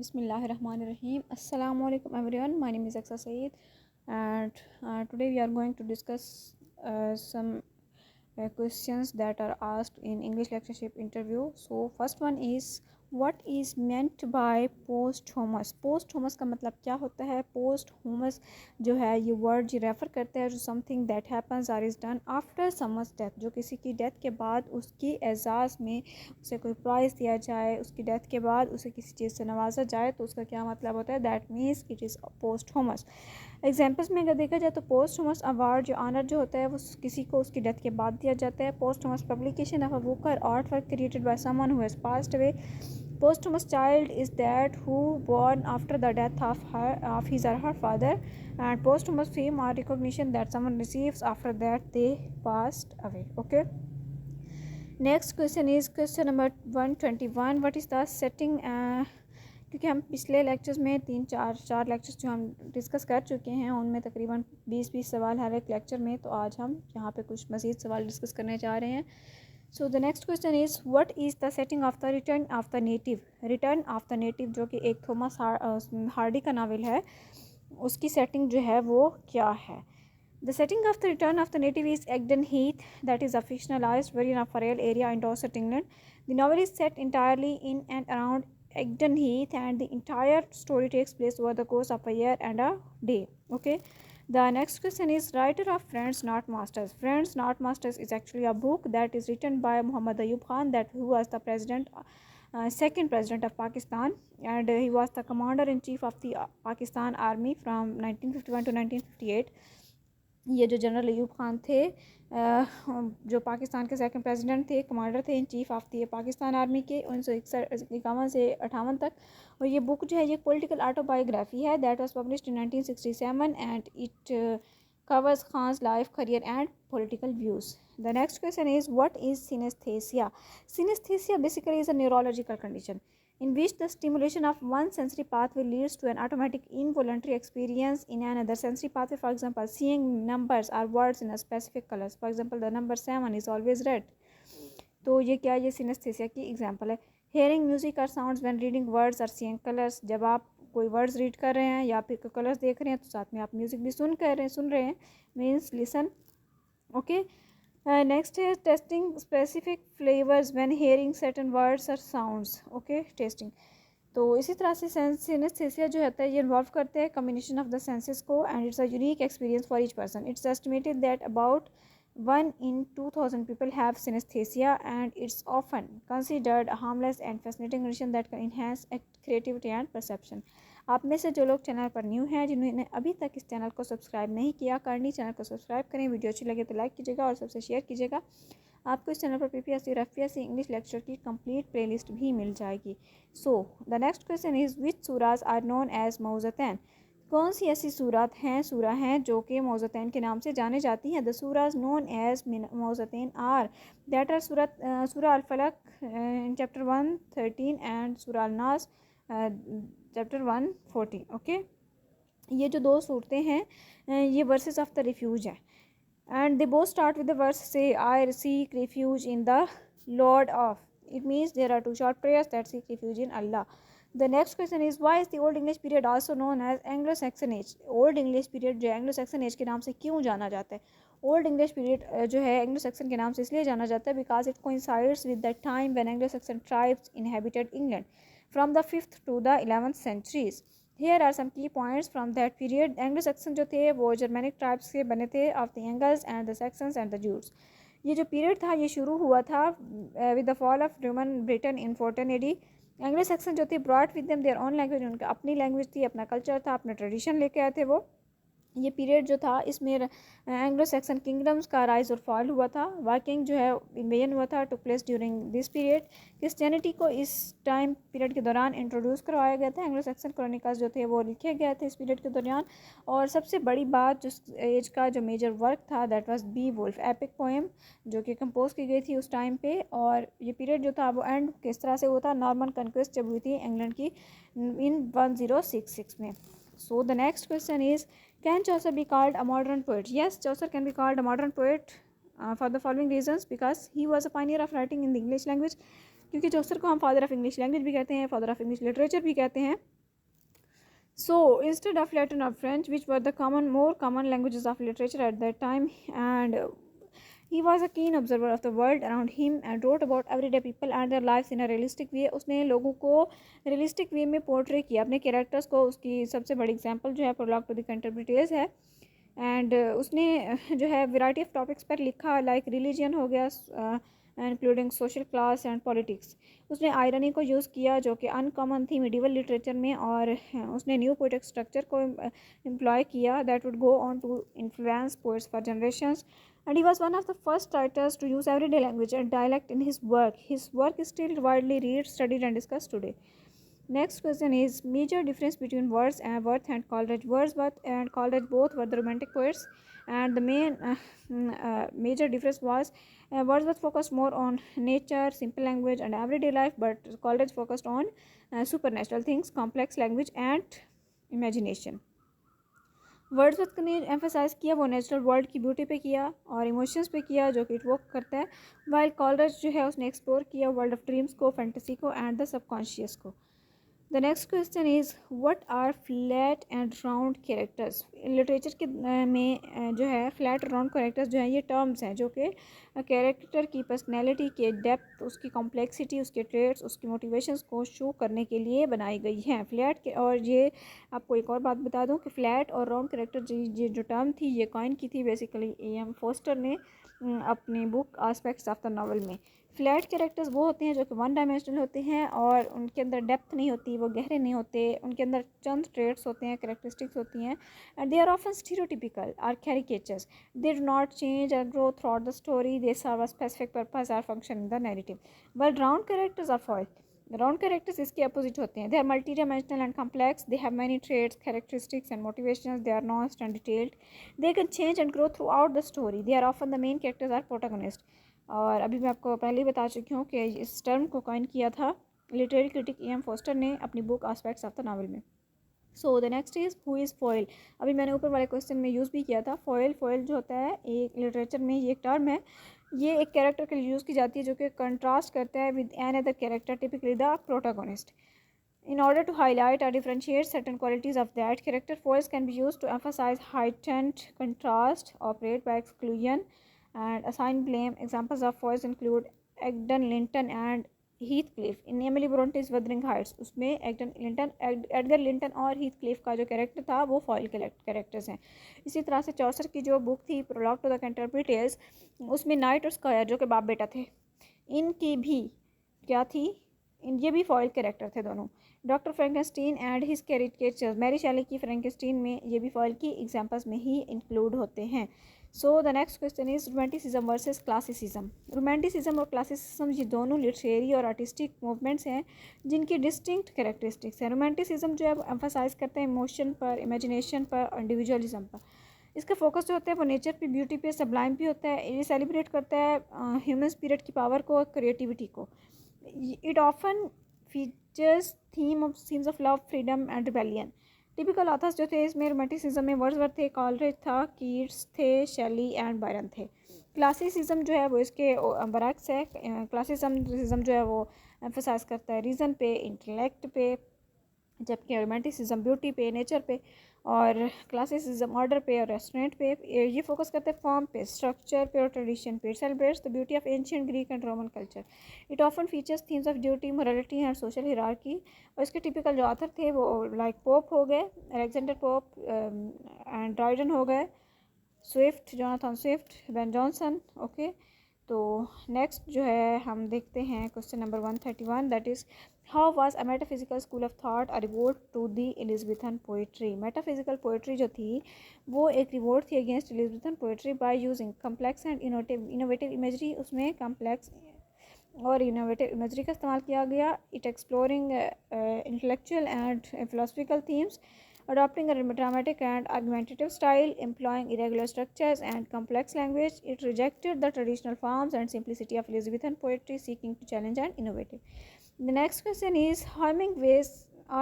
Bismillahirrahmanirrahim. Assalamu alaikum everyone. My name is Aksa Saeed, and today we are going to discuss some questions that are asked in English lectureship interview. So first one is, what is meant by posthumous? Posthumous का मतलब क्या होता है? Posthumous जो है ये word ये refer करता है जो something that happens or is done after someone's death, जो किसी की डेथ के बाद उसकी एजाज़ में उसे कोई प्राइज़ दिया जाए, उसकी डेथ के बाद उसे किसी चीज़ से नवाजा जाए, तो उसका क्या मतलब होता है? That means it is posthumous. Examples में अगर देखा जाए तो पोस्टह्यूमस अवार्ड जो ऑनर जो होता है वो किसी को उसकी डेथ के बाद दिया जाता है। पोस्टह्यूमस पब्लिकेशन ऑफ अ बुक और art work created by someone who has passed away. Posthumous child is that who born after the death of his or her father, and posthumous fame or recognition that someone receives after that they passed away. Okay. Next question is question number 121, what is the setting. क्योंकि हम पिछले lectures में चार lectures जो हम discuss कर चुके हैं उनमें तकरीबन 20 सवाल हर एक लेक्चर में, तो आज हम यहाँ पे कुछ मज़ीद सवाल डिस्कस करने जा रहे हैं। सो the next question is, what is the setting of the return of the native. Return of the native जो कि एक थॉमस हार्डी का नावल है, उसकी सेटिंग जो है वो क्या है? The setting of the Return of the Native is Egdon Heath, that is a fictionalized version of a real area in Dorset, England. The novel is set entirely in and around Egdon Heath, and the entire story takes place over the course of a year and a day. Okay. The next question is, writer of Friends Not Masters. Friends Not Masters is actually a book that is written by Muhammad Ayub Khan, that who was the second president of Pakistan, and he was the commander in chief of the Pakistan Army from 1951 to 1958. ये जो general Ayub Khan थे, जो पाकिस्तान के second president थे, commander थे in chief of the Pakistan army के 1951 से 58 तक। और ये बुक जो है ये पॉलिटिकल ऑटोबायोग्राफी है that was published in 1967 and it covers Khan's life, career and political views. The next question is, what is synesthesia? Synesthesia basically is a neurological condition in which the stimulation of one sensory pathway leads to an automatic involuntary experience in another sensory pathway. For example, seeing numbers or words in a specific colors. For example, the number 7 is always red. तो ये क्या, ये synaesthesia की example है। Hearing music और sounds when reading words और seeing colours. जब आप कोई वर्ड्स रीड कर रहे हैं या फिर कलर्स देख रहे हैं तो साथ में आप म्यूजिक भी सुन रहे हैं, मीन्स लिसन। ओके। नेक्स्ट है testing specific flavours when hearing certain words और साउंड्स। Okay, testing. तो इसी तरह से सिनेस्थेसिया जो होता है ये इन्वॉल्व करते हैं कम्बिनेशन ऑफ द सेंसेस को, and it's a unique experience for each person. It's estimated that about 1 in 2000 people have synesthesia, and it's often considered a harmless and fascinating condition that can enhance creativity and perception. आप में से जो लोग channel पर new हैं, जिन्होंने अभी तक इस चैनल को सब्सक्राइब नहीं किया, करनी चैनल को सब्सक्राइब करें, वीडियो अच्छी लगे तो लाइक कीजिएगा और सबसे शेयर कीजिएगा। आपको इस चैनल पर PPSC और FPSC इंग्लिश लेक्चर की कंप्लीट प्लेलिस्ट भी मिल जाएगी। So the next question is, which सूराज आर नोन एज मौज़तैन। कौन सी ऐसी सूरा हैं जो कि मौज़तैन के नाम से जाने जाती हैं? द सूराज नोन एज मौज़तैन आर दैट आर सूरा अल-फलक इन चैप्टर 113 एंड सूरा अल-नास चैप्टर 140। ओके, ये जो दो सूरतें हैं ये वर्सेस ऑफ द रिफ्यूज हैं, and they both start with the verse से I seek refuge in the lord of. It means there are two short prayers that seek refuge in Allah. The next question is, why is the Old English period also known as Anglo-Saxon age? Old English period जो Anglo-Saxon age के नाम से क्यों जाना जाता है? Old English period जो है Anglo-Saxon के नाम से इसलिए जाना जाता है because it coincides with the time when Anglo-Saxon tribes inhabited England from the 5th to the 11th centuries. Here are some key points from that period. Anglo-Saxon जो थे वो Germanic tribes से बने थे of the Angles and the Saxons and the Jutes. ये जो period था ये शुरू हुआ था with the fall of Roman Britain in 14 AD. Anglo section जो थी brought with them their own language, उनका अपनी लैंग्वेज थी, अपना कल्चर था, अपना ट्रेडिशन लेके आए थे वो। ये पीरियड जो था इसमें एंग्लो सेक्सन किंगडम्स का राइज और फॉल हुआ था। वाइकिंग जो है इन्वेजन हुआ था, took place during this period. Christianity को इस टाइम पीरियड के दौरान इंट्रोड्यूस करवाया गया था। एंग्लो सेक्सन क्रॉनिकल्स जो थे वो लिखे गए थे इस पीरियड के दौरान। और सबसे बड़ी बात जो एज का जो मेजर वर्क था that was Beowulf epic poem, जो कि कंपोज की गई थी उस टाइम पे। और ये पीरियड जो था वो एंड किस तरह से हुआ था, नॉर्मन कन्क्वेस्ट जब हुई थी इंग्लैंड की इन 1066 में। So the next question is, can Chaucer be called a modern poet? Yes, Chaucer can be called a modern poet for the following reasons: because he was a pioneer of writing in the English language, क्योंकि चौसर को हम father of English language भी कहते हैं, father of English literature भी कहते हैं. So instead of Latin or French, which were the more common languages of literature at that time, and he was a keen observer of the world around him and wrote about everyday people and their lives in a realistic way. उसने लोगों को realistic way में portray किया, अपने characters को. उसकी सबसे बड़ी एग्जांपल जो है prologue to the Canterbury tales है. एंड उसने जो है वैरायटी ऑफ टॉपिक्स पर लिखा, लाइक रिलीजन हो गया, including social class and politics. उसने आयरनी को यूज़ किया जो कि अनकॉमन थी मिडिवल लिटरेचर में, और उसने न्यू पोएटिक स्ट्रक्चर को एम्प्लॉय किया that would go on to influence poets for generations. And he was one of the first writers to use everyday language and dialect in his work. His work is still widely read, studied, and discussed today. Next question is major difference between Wordsworth and Coleridge. Wordsworth and Coleridge both were the Romantic poets, and the main major difference was Wordsworth focused more on nature, simple language, and everyday life, but Coleridge focused on supernatural things, complex language, and imagination. Wordsworth ने emphasise किया वो natural world की beauty पे किया और emotions पे किया जो कि इवोक करता है, वाइल कॉलरिज जो है उसने एक्सप्लोर किया वर्ल्ड ऑफ ड्रीम्स को, फैंटेसी को, एंड द सबकॉन्शियस को. The next question is what are flat and round characters. Literature के में जो है फ्लैट और राउंड कैरेक्टर्स जो हैं ये टर्म्स हैं जो कि कैरेक्टर की पर्सनैलिटी के डेप्थ, उसकी कॉम्प्लेक्सिटी, उसके ट्रेड्स, उसकी मोटिवेशंस को शो करने के लिए बनाई गई हैं. फ्लैट के, और ये आपको एक और बात बता दूं कि फ्लैट और राउंड कैरेक्टर ये जो टर्म थी ये कॉइन की थी बेसिकली A.M. फोस्टर ने अपनी book aspects of the novel में. फ्लैट कैरेक्टर्स वो होते हैं जो कि वन डायमेंशनल होते हैं और उनके अंदर डेप्थ नहीं होती, वो गहरे नहीं होते, उनके अंदर चंद ट्रेड्स होते हैं, कैरेक्टरिस्टिक्स होती हैं, and they are often stereotypical or caricatures. They do not change or grow throughout the story, they serve a specific purpose or function in the narrative. But round characters are foil. Round characters इसके opposite होते हैं. They are multidimensional and complex, they have many traits, characteristics and motivations, they are nuanced and detailed, they can change and grow throughout the story, they are often the main characters are protagonist. और अभी मैं आपको पहले ही बता चुकी हूँ कि इस टर्म को कॉइन किया था लिटरेरी क्रिटिक E.M. फोस्टर ने अपनी book aspects of the novel में. So the next is who is foil. अभी मैंने ऊपर वाले क्वेश्चन में यूज़ भी किया था. फॉयल जो होता है एक लिटरेचर में ये एक टर्म है, ये एक कैरेक्टर के लिए यूज़ की जाती है जो कि कंट्रास्ट करता है with another character, typically the protagonist. In order to highlight or differentiate certain qualities of that character, foils can be used to emphasize heightened contrast, operate by exclusion, and assign blame. Examples of foils include Egdon Linton and Heathcliff. In Emily Bronte's Wuthering Heights, उसमें Edgar Linton और Heathcliff का जो character था वो foil characters हैं. इसी तरह से चौसर की जो बुक थी prologue to the Canterbury tales, उसमें नाइट और स्क्वायर जो कि बाप बेटा थे, इनकी भी क्या थी, ये भी फॉयल कैरेक्टर थे दोनों. Doctor Frankenstein and his caricatures, Mary Shelley की फ्रैंकेनस्टीन में ये भी फॉयल की एग्जांपल्स में ही इंक्लूड होते हैं. सो the next question is romanticism versus classicism. Romanticism और क्लासिसिज्म ये दोनों लिटरेरी और आर्टिस्टिक मूवमेंट्स हैं जिनकी डिस्टिंक्ट कैरेक्टरिस्टिक्स हैं. रोमांटिसिज्म जो है वो एम्फासाइज करते हैं इमोशन पर, इमेजिनेशन पर, इंडिविजुअलिज्म पर. इसका फोकस जो होता है वो नेचर पे, ब्यूटी पे, सब्लाइम भी होता है. ये सेलिब्रेट करता है ह्यूमन स्पिरिट की पावर को, क्रिएटिविटी को. It often features themes of love, freedom and rebellion. Typical authors जो थे इसमें रोमांटिसिज्म में वर्ड्सवर्थ थे, कॉलरिज था, कीट्स थे, शेली एंड बायरन थे. क्लासिसिज्म जो है वो इसके बरक्स है. क्लासिसिज्म जो है वो एम्फसाइज करता है रीज़न पे, इंटेलेक्ट पे, जबकि रोमांटिसिज्म ब्यूटी पे, नेचर पे, और क्लासिसिज्म ऑर्डर पे और रेस्टोरेंट पे. ये फोकस करते हैं फॉर्म पे, स्ट्रक्चर पे और ट्रेडिशन पे. It celebrates the beauty of ancient Greek and Roman culture. It often features themes of duty, morality and social hierarchy. और इसके टिपिकल जो ऑथर थे वो लाइक पोप हो गए, अलेक्जेंडर पोप, एंड ड्राइडन हो गए, Swift, Jonathan Swift, Ben Jonson. Okay, तो नेक्स्ट जो है हम देखते हैं question number 131, that is how was a metaphysical school of thought a revolt to the Elizabethan poetry. Metaphysical poetry जो थी वो एक रिवोल्ट थी against Elizabethan poetry by using complex and innovative imagery. उसमें कम्प्लेक्स और इनोवेटिव इमेजरी का इस्तेमाल किया गया. It exploring intellectual and philosophical themes, adopting a dramatic and argumentative style, employing irregular structures and complex language. It rejected the traditional forms and simplicity of Elizabethan poetry, seeking to challenge and innovate. The next question is Hemingway's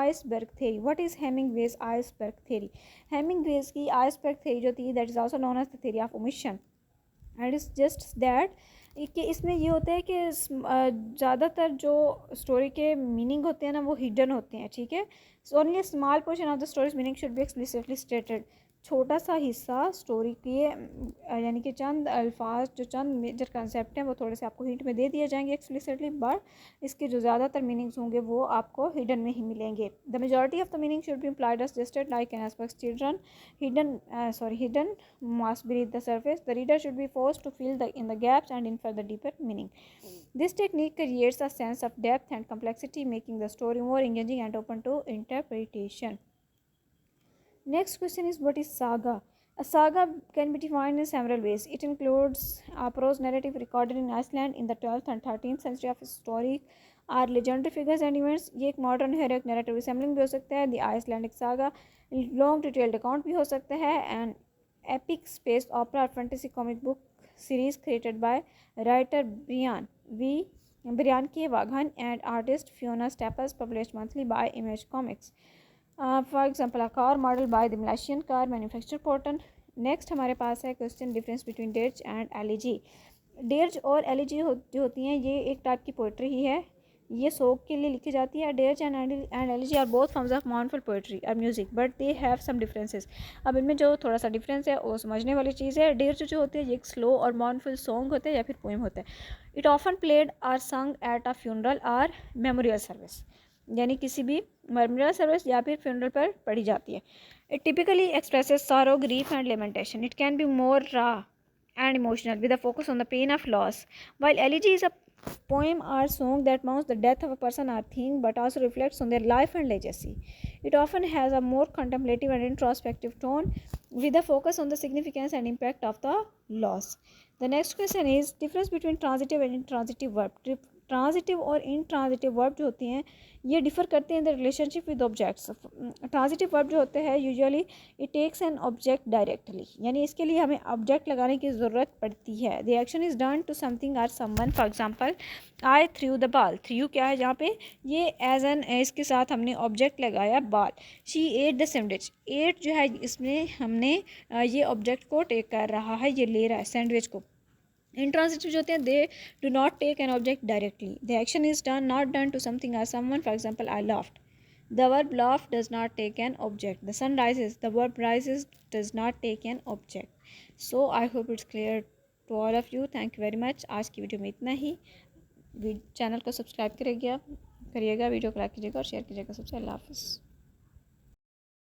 iceberg theory. What is Hemingway's iceberg theory? Hemingway's की iceberg theory जो थी, that is also known as the theory of omission. And it's just that कि इसमें ये होता है कि ज़्यादातर जो स्टोरी के मीनिंग होते हैं ना वो हिडन होते हैं, ठीक है। So only small portion of the stories meaning should B explicitly stated. छोटा सा हिस्सा स्टोरी के यानी कि चंद अल्फाज जो चंद मेजर कंसेप्ट हैं वो थोड़े से आपको हिंट में दे दिए जाएंगे एक्सप्लिसिटली, बट इसके जो ज़्यादातर मीनिंग्स होंगे वो आपको हिडन में ही मिलेंगे। The majority of the meaning should be implied as suggested like an aspect children hidden must beneath the surface. The reader should be forced to fill in the gaps and infer the deeper meaning. This technique creates a sense of depth and complexity, making the story more engaging and open to interpretation. Next question is, what is saga? A saga can be defined in several ways. It includes a prose narrative recorded in Iceland in the 12th and 13th century of historic or legendary figures and events. ये एक modern heroic narrative resembling भी हो सकता है. The Icelandic saga long detailed account भी हो सकता है. And epic space opera or fantasy comic book series created by writer Brian K. Vaughan and artist Fiona Staples, published monthly by Image Comics. For example, a car model by the Malaysian car manufacturer Porton. Next हमारे पास है question, difference between dirge and elegy. Dirge और elegy जो होती हैं ये एक type की पोइट्री ही है, ये सोग के लिए लिखी जाती है। Dirge and elegy are both forms of mournful poetry or music, but they have some differences. अब इनमें जो थोड़ा सा डिफरेंस है वो समझने वाली चीज़ है। डेर्ज जो होते हैं ये एक स्लो और माउनफुल सॉन्ग होते हैं या फिर पोएम होता है। It often played or sung at a funeral or memorial service, यानी किसी भी मेमोरियल सर्विस या फिर फ्यूनरल पर पढ़ी जाती है। It typically expresses sorrow, grief and lamentation. It can be more raw and emotional with a focus on the pain of loss, while elegy is a poem or song that mourns the death of a person or thing but also reflects on their life and legacy. It often has a more contemplative and introspective tone with a focus on the significance and impact of the loss. The next question is, difference between transitive and intransitive verb. Transitive और intransitive verb जो होती हैं ये differ करते हैं in the relationship with objects. Transitive verb जो होते हैं usually it takes an object directly, यानी इसके लिए हमें ऑब्जेक्ट लगाने की ज़रूरत पड़ती है। The action is done to something or someone. For example, I threw the ball. Threw क्या है यहाँ पे, ये एज एन इसके साथ हमने ऑब्जेक्ट लगाया ball. She ate the sandwich. Ate जो है इसमें हमने ये ऑब्जेक्ट को टेक कर रहा है, ये ले रहा है सैंडविच को। इंट्रांजिटिव जो होते हैं they do not take an object directly, the action is done not done to something or someone. For example, I laughed. The verb laugh does not take an object. The sun rises. The verb rises does not take an object. So I hope it's clear to all of you. Thank you very much. आज की video में इतना ही। Channel को subscribe करिएगा, video को like कीजिएगा और share कीजिएगा। सबसे अल्लाह हाफिज़।